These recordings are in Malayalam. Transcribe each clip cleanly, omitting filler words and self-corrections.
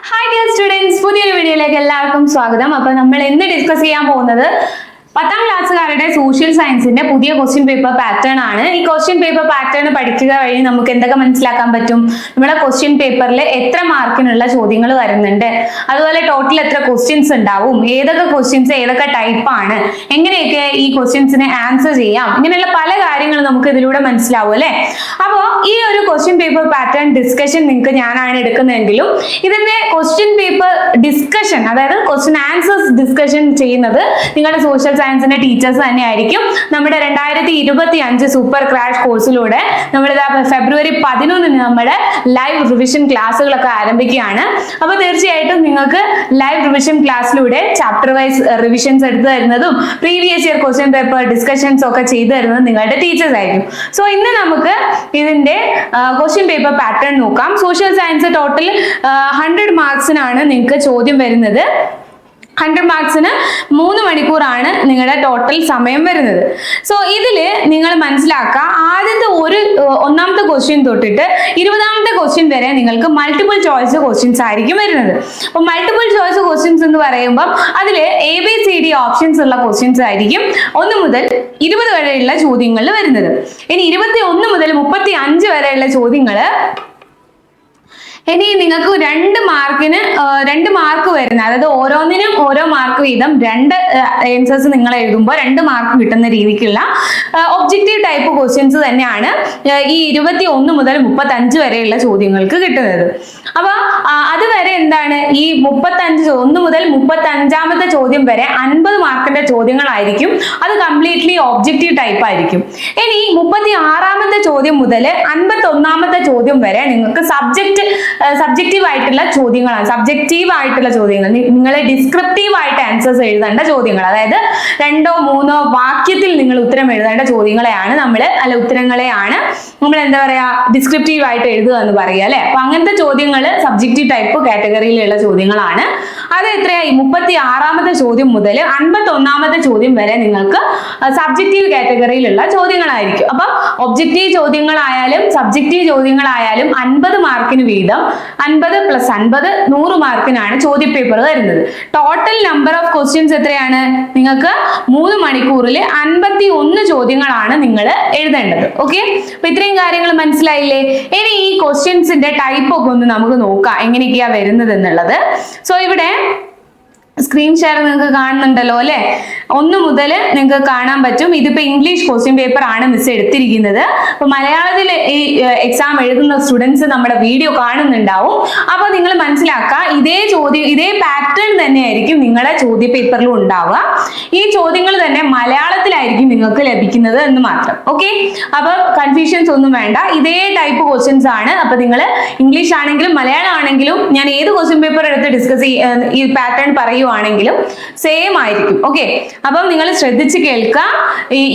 Hi dear students, പുതിയൊരു വീഡിയോയിലേക്ക് എല്ലാവർക്കും സ്വാഗതം. അപ്പോൾ നമ്മൾ ഇന്ന് ഡിസ്കസ് ചെയ്യാൻ പോകുന്നത് 10ാം ക്ലാസ്സുകാരുടെ സോഷ്യൽ സയൻസിന്റെ പുതിയ ക്വസ്റ്റ്യൻ പേപ്പർ പാറ്റേൺ ആണ്. ഈ ക്വസ്റ്റ്യൻ പേപ്പർ പാറ്റേൺ പഠിക്കുക വഴി നമുക്ക് എന്തൊക്കെ മനസ്സിലാക്കാൻ പറ്റും? നമ്മുടെ ക്വസ്റ്റ്യൻ പേപ്പറിൽ എത്ര മാർക്കിനുള്ള ചോദ്യങ്ങൾ വരുന്നുണ്ട്, അതുപോലെ ടോട്ടൽ എത്ര ക്വസ്റ്റ്യൻസ് ഉണ്ടാവും, ഏതൊക്കെ ക്വസ്റ്റ്യൻസ് ഏതൊക്കെ ടൈപ്പ് ആണ്, എങ്ങനെയൊക്കെ ഈ ക്വസ്റ്റ്യൻസിനെ ആൻസർ ചെയ്യാം, ഇങ്ങനെയുള്ള പല കാര്യങ്ങളും നമുക്ക് ഇതിലൂടെ മനസ്സിലാവും അല്ലെ. അപ്പോൾ ഈ ഒരു ക്വസ്റ്റ്യൻ പേപ്പർ പാറ്റേൺ ഡിസ്കഷൻ നിങ്ങൾക്ക് ഞാനാണ് എടുക്കുന്നതെങ്കിലും ഇതിന്റെ ക്വസ്റ്റ്യൻ പേപ്പർ ഡിസ്കഷൻ, അതായത് ക്വസ്റ്റ്യൻ ആൻസേഴ്സ് ഡിസ്കഷൻ ചെയ്യുന്നത് നിങ്ങളുടെ സോഷ്യൽ സയൻസിന്റെ ടീച്ചേഴ്സ് തന്നെയായിരിക്കും. നമ്മുടെ 2025 സൂപ്പർ ക്രാഷ് കോഴ്സിലൂടെ നമ്മൾ ഫെബ്രുവരി 11 നമ്മുടെ ലൈവ് റിവിഷൻ ക്ലാസ്സുകളൊക്കെ ആരംഭിക്കുകയാണ്. അപ്പോൾ തീർച്ചയായിട്ടും നിങ്ങൾക്ക് ലൈവ് റിവിഷൻ ക്ലാസ്സിലൂടെ ചാപ്റ്റർ വൈസ് റിവിഷൻസ് എടുത്തു തരുന്നതും previous year question paper discussions ഒക്കെ ചെയ്തു തരുന്നത് നിങ്ങളുടെ ടീച്ചേഴ്സ് ആയിരിക്കും. സോ ഇന്ന് നമുക്ക് ഇതിന്റെ ക്വസ്റ്റ്യൻ പേപ്പർ പാറ്റേൺ നോക്കാം. സോഷ്യൽ സയൻസ് ടോട്ടൽ 100 മാർക്സിനാണ് നിങ്ങൾക്ക് ചോദ്യം വരുന്നത്. 100 മാർക്സിന് 3 മണിക്കൂറാണ് നിങ്ങളുടെ ടോട്ടൽ സമയം വരുന്നത്. സോ ഇതിൽ നിങ്ങൾ മനസ്സിലാക്കുക, ആദ്യത്തെ ഒന്നാമത്തെ ക്വസ്റ്റ്യൻ തൊട്ടിട്ട് 20ാമത്തെ ക്വസ്റ്റ്യൻ വരെ നിങ്ങൾക്ക് മൾട്ടിപ്പിൾ ചോയ്സ് ക്വസ്റ്റ്യൻസ് ആയിരിക്കും വരുന്നത്. അപ്പോൾ മൾട്ടിപ്പിൾ ചോയ്സ് ക്വസ്റ്റ്യൻസ് എന്ന് പറയുമ്പോൾ അതിൽ ABCD ഓപ്ഷൻസ് ഉള്ള ക്വസ്റ്റ്യൻസ് ആയിരിക്കും 1 മുതൽ 20 വരെയുള്ള ചോദ്യങ്ങളിൽ വരുന്നത്. ഇനി 21 മുതൽ 35 വരെയുള്ള ചോദ്യങ്ങൾ ഇനി നിങ്ങൾക്ക് 2 മാർക്ക് വരുന്ന, അതായത് ഓരോന്നിനും ഓരോ മാർക്ക് വീതം 2 ആൻസേഴ്സ് നിങ്ങൾ എഴുതുമ്പോൾ 2 മാർക്ക് കിട്ടുന്ന രീതിക്കുള്ള ഒബ്ജക്റ്റീവ് ടൈപ്പ് ക്വസ്റ്റ്യൻസ് തന്നെയാണ് ഈ 21 മുതൽ 35 വരെയുള്ള ചോദ്യങ്ങൾക്ക് കിട്ടുന്നത്. അപ്പൊ അതുവരെ എന്താണ്, ഈ 1 മുതൽ 35ാമത്തെ ചോദ്യം വരെ 50 മാർക്കിന്റെ ചോദ്യങ്ങളായിരിക്കും. അത് കംപ്ലീറ്റ്ലി ഒബ്ജക്റ്റീവ് ടൈപ്പ് ആയിരിക്കും. ഇനി 36ാമത്തെ ചോദ്യം മുതൽ 51ാമത്തെ ചോദ്യം വരെ നിങ്ങൾക്ക് സബ്ജക്റ്റീവ് ആയിട്ടുള്ള ചോദ്യങ്ങൾ, നിങ്ങളെ ഡിസ്ക്രിപ്റ്റീവ് ആയിട്ട് ആൻസേഴ്സ് എഴുതേണ്ട ചോദ്യങ്ങൾ, അതായത് 2ഓ 3ഓ വാക്യത്തിൽ നിങ്ങൾ ഉത്തരം എഴുതേണ്ട ഉത്തരങ്ങളെയാണ് നമ്മൾ എന്താ പറയാ, ഡിസ്ക്രിപ്റ്റീവ് ആയിട്ട് എഴുതുക എന്ന് പറയുക അല്ലെ. അപ്പൊ അങ്ങനത്തെ ചോദ്യങ്ങൾ സബ്ജക്റ്റീവ് ടൈപ്പ് കാറ്റഗറിയിലുള്ള ചോദ്യങ്ങളാണ്. അത് എത്രയായി? 36ാമത്തെ ചോദ്യം മുതൽ 51ാമത്തെ ചോദ്യം വരെ നിങ്ങൾക്ക് സബ്ജക്റ്റീവ് കാറ്റഗറിയിലുള്ള ചോദ്യങ്ങളായിരിക്കും. അപ്പൊ ഒബ്ജക്റ്റീവ് ചോദ്യങ്ങളായാലും സബ്ജക്റ്റീവ് ചോദ്യങ്ങളായാലും 50 മാർക്കിന് വീതം 50 + 50 100 മാർക്കിനാണ് ചോദ്യപേപ്പർ വരുന്നത്. ടോട്ടൽ നമ്പർ ഓഫ് ക്വസ്റ്റ്യൻസ് എത്രയാണ്? നിങ്ങൾക്ക് 3 മണിക്കൂറിൽ 51 ചോദ്യങ്ങളാണ് നിങ്ങൾ എഴുതേണ്ടത്. ഓക്കെ, അപ്പൊ ഇത്രയും കാര്യങ്ങൾ മനസ്സിലായില്ലേ? ഇനി ഈ ക്വസ്റ്റ്യൻസിന്റെ ടൈപ്പ് ഒക്കെ ഒന്ന് നമുക്ക് നോക്കാം, എങ്ങനെയൊക്കെയാ വരുന്നത് എന്നുള്ളത്. സോ ഇവിടെ സ്ക്രീൻ ഷെയർ നിങ്ങൾക്ക് കാണുന്നുണ്ടല്ലോ അല്ലെ. 1 മുതൽ നിങ്ങൾക്ക് കാണാൻ പറ്റും. ഇതിപ്പോ ഇംഗ്ലീഷ് ക്വസ്റ്റ്യൻ പേപ്പർ ആണ് മിസ് എടുത്തിരിക്കുന്നത്. അപ്പൊ മലയാളത്തിൽ ഈ എക്സാം എഴുതുന്ന സ്റ്റുഡൻസ് നമ്മുടെ വീഡിയോ കാണുന്നുണ്ടാവും. അപ്പൊ നിങ്ങൾ മനസ്സിലാക്കുക, ഇതേ പാറ്റേൺ തന്നെയായിരിക്കും നിങ്ങളുടെ ചോദ്യ പേപ്പറിലും ഉണ്ടാവുക. ഈ ചോദ്യങ്ങൾ തന്നെ മലയാളത്തിലായിരിക്കും നിങ്ങൾക്ക് ലഭിക്കുന്നത് എന്ന് മാത്രം. ഓക്കെ, അപ്പൊ കൺഫ്യൂഷൻസ് ഒന്നും വേണ്ട. ഇതേ ടൈപ്പ് ക്വസ്റ്റ്യൻസ് ആണ്. അപ്പൊ നിങ്ങൾ ഇംഗ്ലീഷ് ആണെങ്കിലും മലയാളം ആണെങ്കിലും ഞാൻ ഏത് ക്വസ്റ്റ്യൻ പേപ്പർ എടുത്ത് ഡിസ്കസ് ഈ പാറ്റേൺ പറയുവാണെങ്കിലും സെയിം ആയിരിക്കും. ഓക്കെ, അപ്പം നിങ്ങൾ ശ്രദ്ധിച്ച് കേൾക്കുക.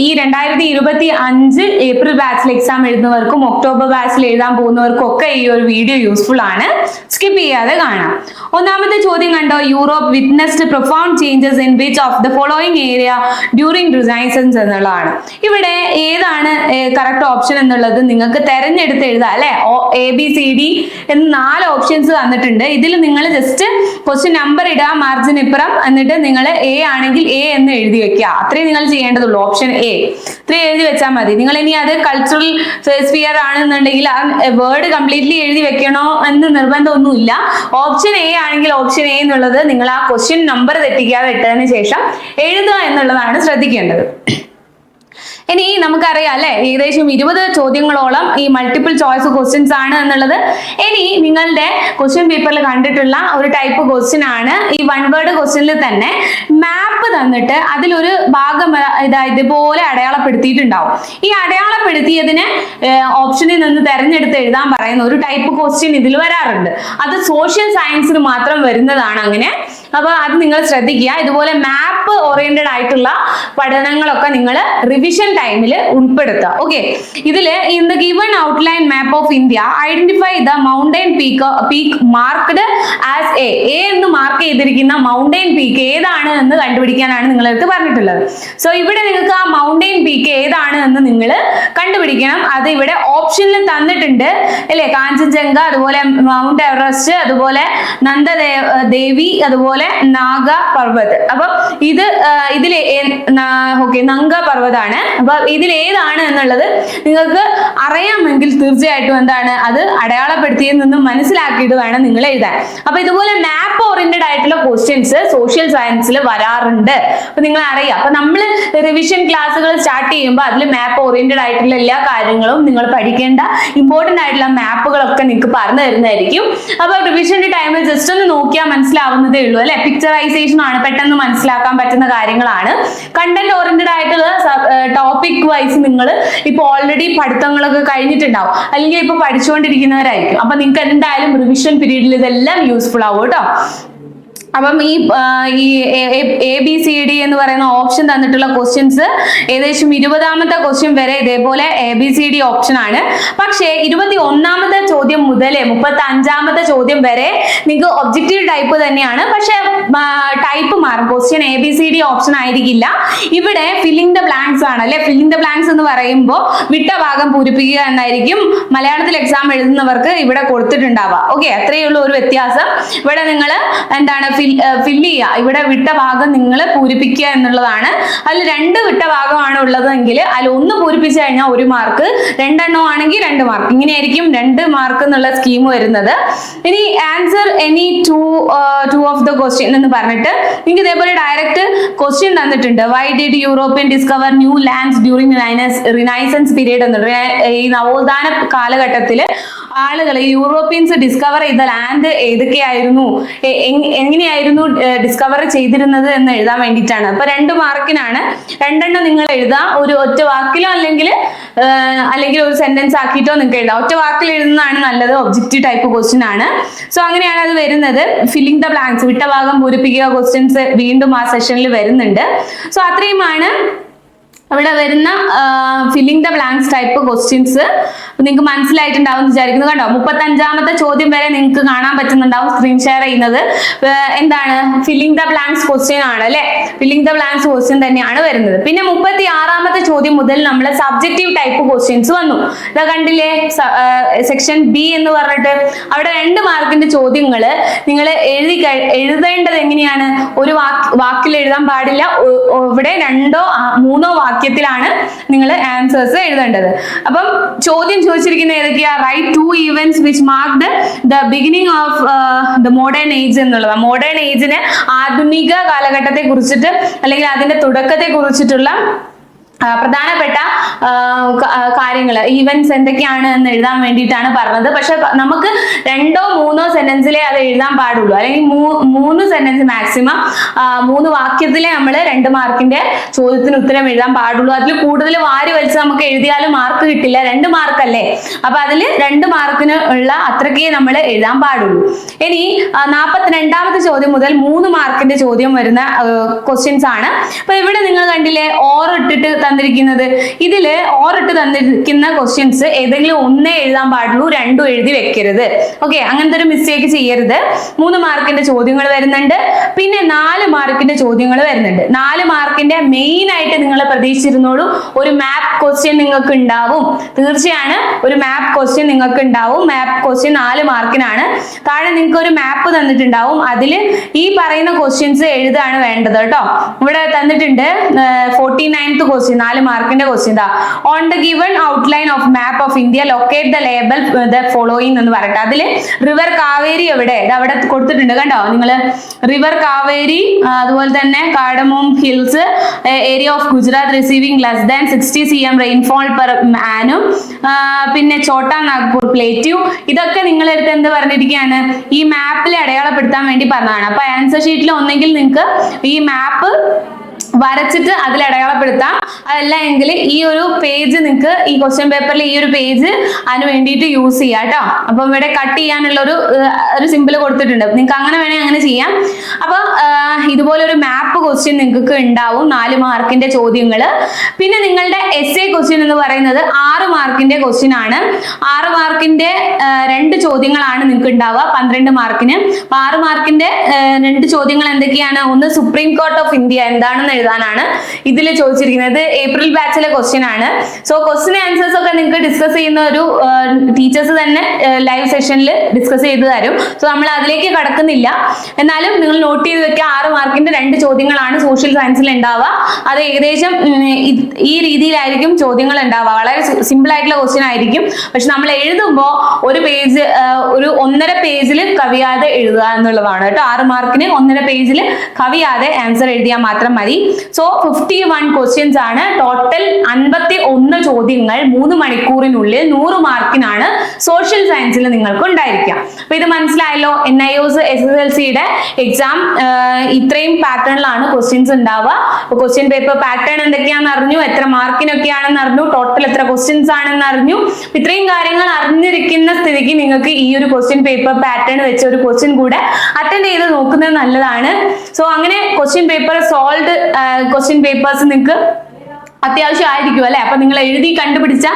ഈ 2025 ഏപ്രിൽ ബാച്ചിൽ എക്സാം എഴുതുന്നവർക്കും ഒക്ടോബർ ബാച്ചിൽ എഴുതാൻ പോകുന്നവർക്കും ഒക്കെ ഈ ഒരു വീഡിയോ യൂസ്ഫുൾ ആണ്. സ്കിപ്പ് ചെയ്യാതെ കാണാം. ഒന്നാമത്തെ ചോദ്യം കണ്ടോ, Europe witnessed profound changes in which of the following area during renaissance എന്നുള്ളതാണ്. ഇവിടെ ഏതാണ് കറക്റ്റ് ഓപ്ഷൻ എന്നുള്ളത് നിങ്ങൾക്ക് തെരഞ്ഞെടുത്ത് എഴുതാം അല്ലെ. ABCD എന്ന് 4 ഓപ്ഷൻസ് തന്നിട്ടുണ്ട്. ഇതിൽ നിങ്ങൾ ജസ്റ്റ് ക്വസ്റ്റ്യൻ നമ്പർ ഇടുക മാർജിൻ ഇപ്പുറം, എന്നിട്ട് നിങ്ങൾ A ആണെങ്കിൽ A എന്ന് എഴുതി വെക്കുക. അത്രയും നിങ്ങൾ ചെയ്യേണ്ടതുള്ളൂ. ഓപ്ഷൻ A ഇത്രയും എഴുതി വെച്ചാൽ മതി. നിങ്ങൾ ഇനി അത് കൾച്ചറൽ സ്ഫിയർ ആണെന്നുണ്ടെങ്കിൽ ആ വേർഡ് കംപ്ലീറ്റ്ലി എഴുതി വെക്കണോ എന്ന് നിർബന്ധമൊന്നുമില്ല. ഓപ്ഷൻ A ആണെങ്കിൽ ഓപ്ഷൻ A എന്നുള്ളത് നിങ്ങൾ ആ ക്വസ്റ്റ്യൻ നമ്പർ തെറ്റിക്കാതെ ഇട്ടതിന് ശേഷം എഴുതുക എന്നുള്ളതാണ് ശ്രദ്ധിക്കേണ്ടത്. ഇനി നമുക്കറിയാം അല്ലെ, ഏകദേശം 20 ചോദ്യങ്ങളോളം ഈ മൾട്ടിപ്പിൾ ചോയ്സ് ക്വസ്റ്റ്യൻസ് ആണ് എന്നുള്ളത്. ഇനി നിങ്ങളുടെ ക്വസ്റ്റ്യൻ പേപ്പറിൽ കണ്ടിട്ടുള്ള ഒരു ടൈപ്പ് ക്വസ്റ്റ്യൻ ആണ് ഈ 1 വേർഡ് ക്വസ്റ്റ്യനിൽ തന്നെ മാപ്പ് തന്നിട്ട് അതിലൊരു ഭാഗം ഇതുപോലെ അടയാളപ്പെടുത്തിയിട്ടുണ്ടാവും. ഈ അടയാളപ്പെടുത്തിയതിന് ഓപ്ഷനിൽ നിന്ന് തെരഞ്ഞെടുത്ത് എഴുതാൻ പറയുന്ന ഒരു ടൈപ്പ് ക്വസ്റ്റ്യൻ ഇതിൽ വരാറുണ്ട്. അത് സോഷ്യൽ സയൻസിന് മാത്രം വരുന്നതാണ് അങ്ങനെ. അപ്പൊ അത് നിങ്ങൾ ശ്രദ്ധിക്കുക. ഇതുപോലെ മാപ്പ് ഓറിയന്റഡ് ആയിട്ടുള്ള പഠനങ്ങളൊക്കെ നിങ്ങൾ റിവിഷൻ ടൈമിൽ ഉൾപ്പെടുത്തുക. ഓക്കെ, ഇതില് in the given outline map of India identify the mountain peak marked as A എന്ന് മാർക്ക് ചെയ്തിരിക്കുന്ന മൗണ്ടെയിൻ പീക്ക് ഏതാണ് എന്ന് കണ്ടുപിടിക്കാനാണ് നിങ്ങൾക്ക് പറഞ്ഞിട്ടുള്ളത്. സോ ഇവിടെ നിങ്ങൾക്ക് ആ മൗണ്ടെയിൻ പീക്ക് ഏതാണ് എന്ന് നിങ്ങൾ കണ്ടുപിടിക്കണം. അത് ഇവിടെ ഓപ്ഷനിൽ തന്നിട്ടുണ്ട് അല്ലെ. കാഞ്ചൻജംഗ, അതുപോലെ മൗണ്ട് എവറസ്റ്റ്, അതുപോലെ നന്ദദേവി, അതുപോലെ നാഗ പർവ്വത്. അപ്പൊ ഇതിൽ നങ്ക പർവ്വതാണ്. അപ്പൊ ഇതിൽ ഏതാണ് എന്നുള്ളത് നിങ്ങൾക്ക് അറിയാമെങ്കിൽ തീർച്ചയായിട്ടും എന്താണ് അത് അടയാളപ്പെടുത്തിയതിൽ നിന്നും മനസ്സിലാക്കിയിട്ട് വേണം നിങ്ങൾ എഴുതാൻ. അപ്പൊ ഇതുപോലെ മാപ്പ് ഓറിയന്റഡ് ആയിട്ടുള്ള ക്വസ്റ്റ്യൻസ് സോഷ്യൽ സയൻസിൽ വരാറുണ്ട്. അപ്പൊ നിങ്ങൾ അറിയാം. അപ്പൊ നമ്മൾ റിവിഷൻ ക്ലാസ്സുകൾ സ്റ്റാർട്ട് ചെയ്യുമ്പോൾ അതിൽ മാപ്പ് ഓറിയന്റഡ് ആയിട്ടുള്ള എല്ലാ കാര്യങ്ങളും നിങ്ങൾ പഠിക്കേണ്ട ഇമ്പോർട്ടന്റ് ആയിട്ടുള്ള മാപ്പുകളൊക്കെ നിങ്ങൾക്ക് പറഞ്ഞു തരുന്നതായിരിക്കും. അപ്പൊ റിവിഷന്റെ ടൈമിൽ ജസ്റ്റ് ഒന്ന് നോക്കിയാൽ മനസ്സിലാവുന്നതേ ഉള്ളൂ അല്ലെ. പിക്ചറൈസേഷൻ ആണ്, പെട്ടെന്ന് മനസ്സിലാക്കാൻ പറ്റുന്ന കാര്യങ്ങളാണ്. കണ്ടന്റ് ഓറിയന്റഡ് ആയിട്ടുള്ള ടോപ്പിക് വൈസ് നിങ്ങൾ ഇപ്പൊ ഓൾറെഡി പഠിത്തങ്ങളൊക്കെ കഴിഞ്ഞിട്ടുണ്ടാവും, അല്ലെങ്കിൽ ഇപ്പൊ പഠിച്ചുകൊണ്ടിരിക്കുന്നവരായിരിക്കും. അപ്പൊ നിങ്ങൾക്ക് എന്തായാലും റിവിഷൻ പീരീഡിൽ ഇതെല്ലാം യൂസ്ഫുൾ ആവും കേട്ടോ. അപ്പം ഈ ABCD എന്ന് പറയുന്ന ഓപ്ഷൻ തന്നിട്ടുള്ള ക്വസ്റ്റ്യൻസ് ഏകദേശം 20ാമത്തെ ക്വസ്റ്റ്യൻ വരെ ഇതേപോലെ ABCD ഓപ്ഷൻ ആണ്. പക്ഷേ 21ാമത്തെ ചോദ്യം മുതൽ 35ാമത്തെ ചോദ്യം വരെ നിങ്ങൾക്ക് ഒബ്ജക്റ്റീവ് ടൈപ്പ് തന്നെയാണ്. പക്ഷെ ടൈപ്പ് മാറും. ക്വസ്റ്റ്യൻ ABCD ഓപ്ഷൻ ആയിരിക്കില്ല. ഇവിടെ ഫില്ലിംഗ് ദ ബ്ലാങ്ക്സ് ആണ് അല്ലെ. ഫില്ലിംഗ് ദ ബ്ലാങ്ക്സ് എന്ന് പറയുമ്പോൾ വിട്ട ഭാഗം പൂരിപ്പിക്കുക എന്നായിരിക്കും മലയാളത്തിൽ എക്സാം എഴുതുന്നവർക്ക് ഇവിടെ കൊടുത്തിട്ടുണ്ടാവുക. ഓക്കെ, അത്രയേ ഉള്ളൂ ഒരു വ്യത്യാസം. ഇവിടെ നിങ്ങൾ എന്താണ് ഫില്ല് ചെയ്യുക, ഇവിടെ വിട്ട ഭാഗം നിങ്ങൾ പൂരിപ്പിക്കുക എന്നുള്ളതാണ്. അതിൽ 2 വിട്ട ഭാഗമാണ് ഉള്ളതെങ്കിൽ അതിൽ 1 പൂരിപ്പിച്ചു കഴിഞ്ഞാൽ 1 മാർക്ക്, 2 എണ്ണം ആണെങ്കിൽ 2 മാർക്ക്. ഇങ്ങനെയായിരിക്കും 2 മാർക്ക് എന്നുള്ള സ്കീം വരുന്നത്. ഇനി answer any two of the question എന്ന് പറഞ്ഞിട്ട് നിങ്ങൾക്ക് ഇതേപോലെ ഡയറക്റ്റ് ക്വസ്റ്റ്യൻ തന്നിട്ടുണ്ട്. Why did European discover new lands during renaissance period എന്നുള്ളത്. ഈ നവോത്ഥാന കാലഘട്ടത്തിൽ ആളുകൾ യൂറോപ്യൻസ് ഡിസ്കവർ ചെയ്ത ലാൻഡ് ഏതൊക്കെയായിരുന്നു, എങ്ങനെയായിരുന്നു ഡിസ്കവർ ചെയ്തിരുന്നത് എന്ന് എഴുതാൻ വേണ്ടിയിട്ടാണ്. അപ്പൊ 2 മാർക്കിനാണ്. 2 എണ്ണം നിങ്ങൾ എഴുതാം. ഒരു ഒറ്റ വാക്കിലോ അല്ലെങ്കിൽ ഒരു സെന്റൻസ് ആക്കിയിട്ടോ നിങ്ങൾക്ക് എഴുതാം. ഒറ്റ വാക്കിൽ എഴുതുന്നതാണ് നല്ലത്. ഒബ്ജക്റ്റീവ് ടൈപ്പ് ക്വസ്റ്റ്യൻ ആണ്. സോ അങ്ങനെയാണ് അത് വരുന്നത്. ഫില്ലിംഗ് ദ ബ്ലാങ്ക്സ്, വിട്ട ഭാഗം പൂരിപ്പിക്കുക ക്വസ്റ്റ്യൻസ് വീണ്ടും ആ സെഷനിൽ വരുന്നുണ്ട്. സോ അത്രയുമാണ് അവിടെ വരുന്ന filling the blanks type questions. നിങ്ങൾക്ക് മനസ്സിലായിട്ടുണ്ടാവും വിചാരിക്കുന്നു. കണ്ടോ, 35ാമത്തെ ചോദ്യം വരെ നിങ്ങൾക്ക് കാണാൻ പറ്റുന്നുണ്ടാവും സ്ക്രീൻ ഷെയർ ചെയ്യുന്നത്. എന്താണ് ഫില്ലിംഗ് ദ ബ്ലാങ്ക്സ് ക്വസ്റ്റ്യൻ ആണ് അല്ലെ. ഫില്ലിംഗ് ദ ബ്ലാങ്ക്സ് ക്വസ്റ്റ്യൻ തന്നെയാണ് വരുന്നത്. പിന്നെ 36ാമത്തെ ചോദ്യം മുതൽ നമ്മൾ സബ്ജക്റ്റീവ് ടൈപ്പ് ക്വസ്റ്റ്യൻസ് വന്നു. ഇതാ കണ്ടില്ലേ, സെക്ഷൻ B എന്ന് പറഞ്ഞിട്ട് അവിടെ 2 മാർക്കിന്റെ ചോദ്യങ്ങൾ നിങ്ങൾ എഴുതേണ്ടത് എങ്ങനെയാണ്? ഒരു വാക്കിൽ എഴുതാൻ പാടില്ല. ഇവിടെ 2ഓ 3ഓ വാക്യത്തിലാണ് നിങ്ങൾ ആൻസേഴ്സ് എഴുതേണ്ടത്. അപ്പം ചോദ്യം ചോദിച്ചിരിക്കുന്ന ഏതൊക്കെയാ? Right 2 events which marked the beginning of the modern age എന്നുള്ളത്. മോഡേൺ ഏജിന് ആധുനിക കാലഘട്ടത്തെ കുറിച്ചിട്ട് അല്ലെങ്കിൽ അതിന്റെ തുടക്കത്തെ കുറിച്ചിട്ടുള്ള പ്രധാനപ്പെട്ട കാര്യങ്ങൾ, ഈവൻസ് എന്തൊക്കെയാണ് എന്ന് എഴുതാൻ വേണ്ടിയിട്ടാണ് പറഞ്ഞത്. പക്ഷെ നമുക്ക് 2ഓ 3ഓ സെന്റൻസിലെ അത് എഴുതാൻ പാടുള്ളൂ, അല്ലെങ്കിൽ 3 സെന്റൻസ് മാക്സിമം 3 വാക്യത്തിലെ നമ്മൾ 2 മാർക്കിന്റെ ചോദ്യത്തിന് ഉത്തരം എഴുതാൻ പാടുള്ളൂ. അതിൽ കൂടുതൽ വാരി വലിച്ച് നമുക്ക് എഴുതിയാലും മാർക്ക് കിട്ടില്ല. 2 മാർക്കല്ലേ. അപ്പൊ അതിൽ 2 മാർക്കിന് ഉള്ള അത്രക്കേ നമ്മൾ എഴുതാൻ പാടുള്ളൂ. ഇനി 42ാമത്തെ ചോദ്യം മുതൽ 3 മാർക്കിന്റെ ചോദ്യം വരുന്ന ക്വസ്റ്റ്യൻസ് ആണ്. അപ്പൊ ഇവിടെ നിങ്ങൾ കണ്ടില്ലേ ഓർ ഇട്ടിട്ട് തന്നിരിക്കുന്നത്. ഇതില് ഓറിട്ട് തന്നിരിക്കുന്ന ക്വസ്റ്റ്യൻസ് ഏതെങ്കിലും 1 എഴുതാൻ പാടുള്ളൂ, 2 എഴുതി വെക്കരുത്. ഓക്കെ, അങ്ങനത്തെ ഒരു മിസ്റ്റേക്ക് ചെയ്യരുത്. 3 മാർക്കിന്റെ ചോദ്യങ്ങൾ വരുന്നുണ്ട്. പിന്നെ 4 മാർക്കിന്റെ ചോദ്യങ്ങൾ വരുന്നുണ്ട്. 4 മാർക്കിന്റെ മെയിൻ ആയിട്ട് നിങ്ങൾ പ്രതീക്ഷിച്ചിരുന്നോളൂ, ഒരു മാപ്പ് ക്വസ്റ്റ്യൻ നിങ്ങൾക്ക് ഉണ്ടാവും. തീർച്ചയാണ് ഒരു മാപ്പ് ക്വസ്റ്റ്യൻ നിങ്ങൾക്ക് ഉണ്ടാവും. മാപ്പ് ക്വസ്റ്റ്യൻ 4 മാർക്കിനാണ്. താഴെ നിങ്ങൾക്ക് ഒരു മാപ്പ് തന്നിട്ടുണ്ടാവും. അതിൽ ഈ പറയുന്ന ക്വസ്റ്റ്യൻസ് എഴുതാണ് വേണ്ടത് കേട്ടോ. ഇവിടെ തന്നിട്ടുണ്ട് 49th ക്വസ്റ്റ്യൻ, 4 മാർക്കിന്റെ question. On the given outline of map of India locate the label the following എന്ന് പറയട്ടെ. അതില് റിവർ കാവേരി എവിടെ അവിടെ കൊടുത്തിട്ടുണ്ട് കണ്ടോ നിങ്ങൾ. റിവർ കാവേരി, അതുപോലെ തന്നെ cardamom hills, area of Gujarat receiving less than 60 cm rainfall per annum, പിന്നെ ഛോട്ടാ നാഗ്പൂർ പ്ലേറ്റ്യൂ. ഇതൊക്കെ നിങ്ങളെടുത്ത് എന്ത് പറഞ്ഞിരിക്കുകയാണ്? ഈ മാപ്പിൽ അടയാളപ്പെടുത്താൻ വേണ്ടി പറഞ്ഞതാണ്. അപ്പൊ ആൻസർ ഷീറ്റിൽ ഒന്നെങ്കിൽ നിങ്ങൾക്ക് ഈ മാപ്പ് വരച്ചിട്ട് അതിൽ അടയാളപ്പെടുത്താം. അതല്ല എങ്കിൽ ഈ ഒരു പേജ് നിങ്ങൾക്ക് ഈ ക്വസ്റ്റ്യൻ പേപ്പറിൽ ഈ ഒരു പേജ് അതിന് വേണ്ടിയിട്ട് യൂസ് ചെയ്യാം കേട്ടോ. അപ്പം ഇവിടെ കട്ട് ചെയ്യാനുള്ള ഒരു സിമ്പിൾ കൊടുത്തിട്ടുണ്ട്, നിങ്ങൾക്ക് അങ്ങനെ വേണമെങ്കിൽ അങ്ങനെ ചെയ്യാം. അപ്പൊ ഇതുപോലെ ഒരു മാപ്പ് ക്വസ്റ്റ്യൻ നിങ്ങൾക്ക് ഉണ്ടാവും, 4 മാർക്കിന്റെ ചോദ്യങ്ങൾ. പിന്നെ നിങ്ങളുടെ എസ്സേ ക്വസ്റ്റ്യൻ എന്ന് പറയുന്നത് 6 മാർക്കിന്റെ ക്വസ്റ്റ്യൻ ആണ്. 6 മാർക്കിന്റെ 2 ചോദ്യങ്ങളാണ് നിങ്ങൾക്ക് ഉണ്ടാവുക 12 മാർക്കിന്. 6 മാർക്കിന്റെ 2 ചോദ്യങ്ങൾ എന്തൊക്കെയാണ്? ഒന്ന് സുപ്രീം കോർട്ട് ഓഫ് ഇന്ത്യ എന്താണെന്ന് എഴുതാനാണ് ഇതിൽ ചോദിച്ചിരിക്കുന്നത്. ഏപ്രിൽ ബാച്ചിലെ ക്വസ്റ്റ്യൻ ആണ്. സോ ക്വസ്റ്റ്യൻ ആൻസേഴ്സ് ഒക്കെ നിങ്ങൾക്ക് ഡിസ്കസ് ചെയ്യുന്ന ഒരു ടീച്ചേഴ്സ് തന്നെ ലൈവ് സെഷനിൽ ഡിസ്കസ് ചെയ്ത് തരും. സോ നമ്മൾ അതിലേക്ക് കടക്കുന്നില്ല. എന്നാലും നിങ്ങൾ നോട്ട് ചെയ്ത് വെക്കുക, 6 മാർക്കിന്റെ 2 ചോദ്യങ്ങളാണ് സോഷ്യൽ സയൻസിൽ ഉണ്ടാവുക. അത് ഏകദേശം ഈ രീതിയിലായിരിക്കും ചോദ്യങ്ങൾ ഉണ്ടാവുക. വളരെ സിമ്പിൾ ആയിട്ടുള്ള ക്വസ്റ്റ്യൻ ആയിരിക്കും. പക്ഷെ നമ്മൾ എഴുതുമ്പോൾ ഒരു പേജ്, ഒരു 1.5 പേജിൽ കവിയാതെ എഴുതുക എന്നുള്ളതാണ് കേട്ടോ. 6 മാർക്കിന് 1.5 പേജിൽ കവിയാതെ ആൻസർ എഴുതിയാൽ മാത്രം മതി. സോ 51 ക്വസ്റ്റ്യൻസ് ആണ് ടോട്ടൽ. 51 ചോദ്യങ്ങൾ 3 മണിക്കൂറിനുള്ളിൽ 100 മാർക്കിനാണ് സോഷ്യൽ സയൻസിൽ നിങ്ങൾക്ക് ഉണ്ടായിരിക്കുക. അപ്പൊ ഇത് മനസ്സിലായല്ലോ. NIOS SSLCയുടെ എക്സാം ഇത്രയും പാറ്റേണിലാണ് ക്വസ്റ്റ്യൻസ് ഉണ്ടാവുക. അപ്പൊ ക്വസ്റ്റ്യൻ പേപ്പർ പാറ്റേൺ എന്തൊക്കെയാണെന്ന് അറിഞ്ഞു, എത്ര മാർക്കിനൊക്കെയാണെന്ന് അറിഞ്ഞു, ടോട്ടൽ എത്ര ക്വസ്റ്റ്യൻസ് ആണെന്ന് അറിഞ്ഞു. ഇത്രയും കാര്യങ്ങൾ അറിഞ്ഞിരിക്കുന്ന സ്ഥിതിക്ക് നിങ്ങൾക്ക് ഈ ഒരു ക്വസ്റ്റ്യൻ പേപ്പർ പാറ്റേൺ വെച്ച് ഒരു ക്വസ്റ്റ്യൻ കൂടെ അറ്റൻഡ് ചെയ്ത് നോക്കുന്നത് നല്ലതാണ്. സോ അങ്ങനെ question paper solve question papers നിങ്ങൾക്ക് അത്യാവശ്യമായിരിക്കും അല്ലെ. അപ്പൊ നിങ്ങൾ എഴുതി കണ്ടുപിടിച്ച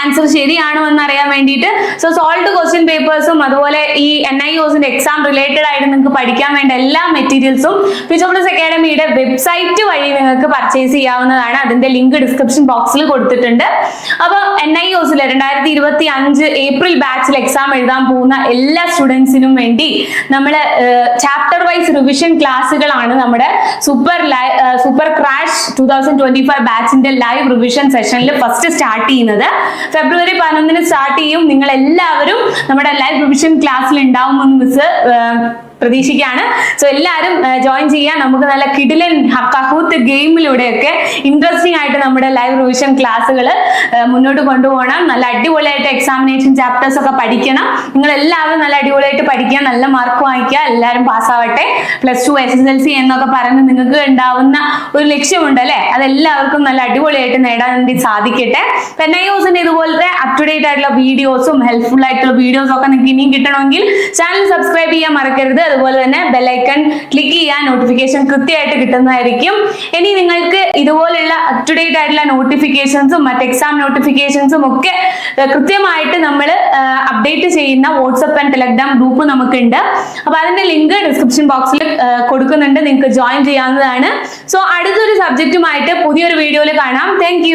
ആൻസർ ശരിയാണോ എന്ന് അറിയാൻ വേണ്ടിയിട്ട് സോ സോൾവ് ക്വസ്റ്റ്യൻ പേപ്പേഴ്സും അതുപോലെ ഈ NIOSന്റെ എക്സാം റിലേറ്റഡ് ആയിട്ട് നിങ്ങൾക്ക് പഠിക്കാൻ വേണ്ട എല്ലാ മെറ്റീരിയൽസും ഫിസിയോപ്ലസ് അക്കാഡമിയുടെ വെബ്സൈറ്റ് വഴി നിങ്ങൾക്ക് പർച്ചേസ് ചെയ്യാവുന്നതാണ്. അതിന്റെ ലിങ്ക് ഡിസ്ക്രിപ്ഷൻ ബോക്സിൽ കൊടുത്തിട്ടുണ്ട്. അപ്പൊ NIOSലെ 2025 ഏപ്രിൽ ബാച്ചിൽ എക്സാം എഴുതാൻ പോകുന്ന എല്ലാ സ്റ്റുഡൻസിനും വേണ്ടി നമ്മൾ ചാപ്റ്റർ വൈസ് റിവിഷൻ ക്ലാസ്സുകളാണ് നമ്മുടെ സൂപ്പർ ക്രാഷ് 2025 ബാച്ചിന്റെ ലൈവ് റിവിഷൻ സെഷനിൽ ഫസ്റ്റ് സ്റ്റാർട്ട് ചെയ്യുന്നത്. ഫെബ്രുവരി 11 സ്റ്റാർട്ട് ചെയ്യും. നിങ്ങൾ എല്ലാവരും നമ്മുടെ ലൈവ് റിവിഷൻ ക്ലാസ്സിൽ ഉണ്ടാവുമെന്ന് മിസ് പ്രതീക്ഷിക്കുകയാണ്. സോ എല്ലാവരും ജോയിൻ ചെയ്യാൻ. നമുക്ക് നല്ല കിടിലൻ കഹൂത്ത് ഗെയിമിലൂടെയൊക്കെ ഇൻട്രസ്റ്റിംഗ് ആയിട്ട് നമ്മുടെ ലൈവ് റിവിഷൻ ക്ലാസ്സുകൾ മുന്നോട്ട് കൊണ്ടുപോകണം. നല്ല അടിപൊളിയായിട്ട് എക്സാമിനേഷൻ ചാപ്റ്റേഴ്സ് ഒക്കെ പഠിക്കണം. നിങ്ങൾ എല്ലാവരും നല്ല അടിപൊളിയായിട്ട് പഠിക്കുക, നല്ല മാർക്ക് വാങ്ങിക്കുക, എല്ലാവരും പാസ്സാവട്ടെ. +2 SSLC എന്നൊക്കെ പറഞ്ഞ് നിങ്ങൾക്ക് ഉണ്ടാവുന്ന ഒരു ലക്ഷ്യമുണ്ട് അല്ലെ, അതെല്ലാവർക്കും നല്ല അടിപൊളിയായിട്ട് നേടാൻ വേണ്ടി സാധിക്കട്ടെ. NIOSന്റെ ഇതുപോലത്തെ അപ് ടു ഡേറ്റ് ആയിട്ടുള്ള വീഡിയോസും ഹെൽപ്ഫുൾ ആയിട്ടുള്ള വീഡിയോസും ഒക്കെ നിങ്ങൾക്ക് ഇനിയും കിട്ടണമെങ്കിൽ ചാനൽ സബ്സ്ക്രൈബ് ചെയ്യാൻ മറക്കരുത്. അതുപോലെ തന്നെ ബെല്ലൈക്കൺ ക്ലിക്ക് ചെയ്യാൻ നോട്ടിഫിക്കേഷൻ കൃത്യമായിട്ട് കിട്ടുന്നതായിരിക്കും. ഇനി നിങ്ങൾക്ക് ഇതുപോലുള്ള അപ് ടു ഡേറ്റ് ആയിട്ടുള്ള നോട്ടിഫിക്കേഷൻസും മറ്റ് എക്സാം നോട്ടിഫിക്കേഷൻസും ഒക്കെ കൃത്യമായിട്ട് നമ്മൾ അപ്ഡേറ്റ് ചെയ്യുന്ന വാട്സ്ആപ്പ് ആൻഡ് ടെലഗ്രാം ഗ്രൂപ്പ് നമുക്കുണ്ട്. അപ്പൊ അതിന്റെ ലിങ്ക് ഡിസ്ക്രിപ്ഷൻ ബോക്സിൽ കൊടുക്കുന്നുണ്ട്, നിങ്ങൾക്ക് ജോയിൻ ചെയ്യാവുന്നതാണ്. സോ അടുത്തൊരു സബ്ജക്റ്റുമായിട്ട് പുതിയൊരു വീഡിയോയിൽ കാണാം. താങ്ക്